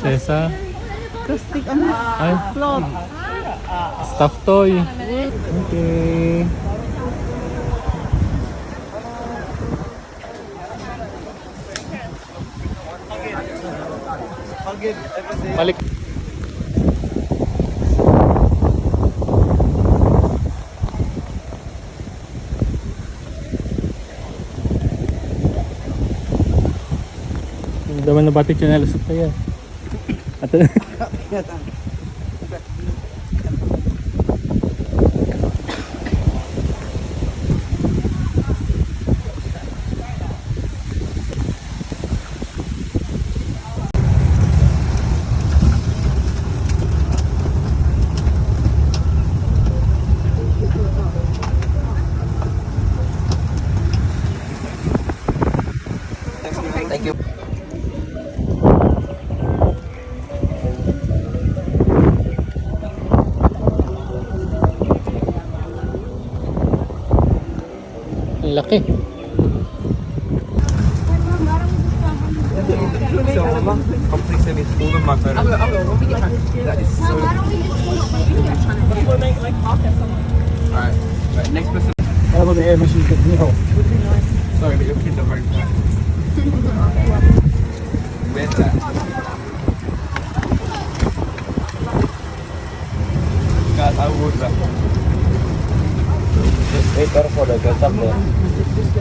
Sesa. Plastic ano? Ay, Float. stuffed toy. Okay. Balik. Daman na batik yung nalusot na yan. At Thank you. ang laki. Alright, next person. How about the air machine? No. Sorry, but you're kidding the right time. Where's that? God, I would that. Just wait better for the ketchup then.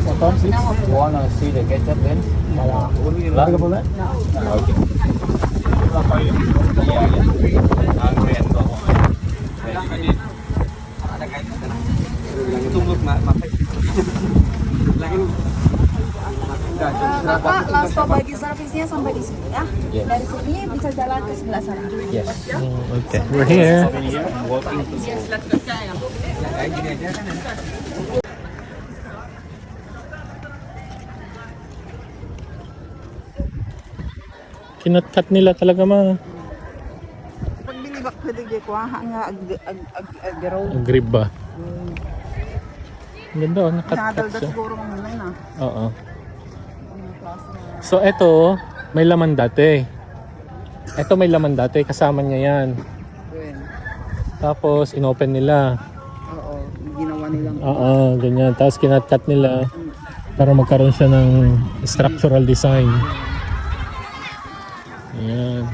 What time is it? You wanna see the ketchup then? Larga po na? Okay. Tunggu makai. Lagi lu. Bapak langsung bagi servisnya sampai di sini ya. Yes. Dari sini bisa jalan ke sebelah sana. Yes. Okay, we're here. Walking to Kayak gini aja kan. Kinat-cut nila talaga Pag binibak pwede di ko nga ag-grow. Ang grip ba? Ang ganda, nakat-cut Nadalda siya. siguro ng mga na. Oo. So eto, may laman dati. Eto may laman dati, kasama niya yan. Tapos inopen nila. Oo, ginawa nilang. Oo, ganyan. Tapos kinat-cut nila para magkaroon siya ng structural design. Ayan.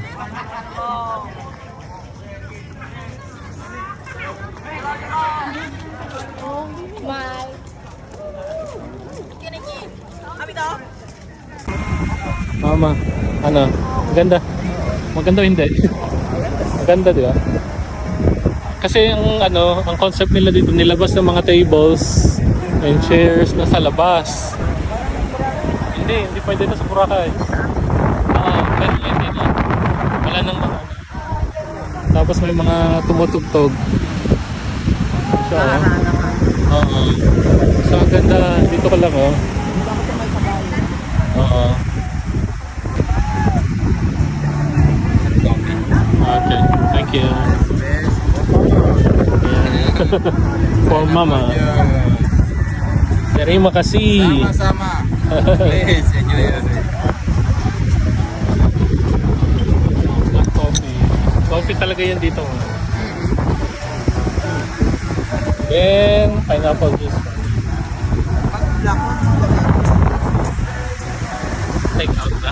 Mama, ano? Maganda. Maganda o hindi? Maganda, di ba? Kasi ang concept nila dito, nilabas ng mga tables and chairs na sa labas. Hindi pwede na sa Boracay. Pero hindi na. Wala nang mga. Tapos may mga tumutugtog. So, oo. So, ang ganda. Dito ko lang, oh. Oo. Okay, thank you. For mama. Terima kasih. Sama-sama. Please enjoy it. Coffee. Coffee talaga yan dito. Then, pineapple juice. Take out na.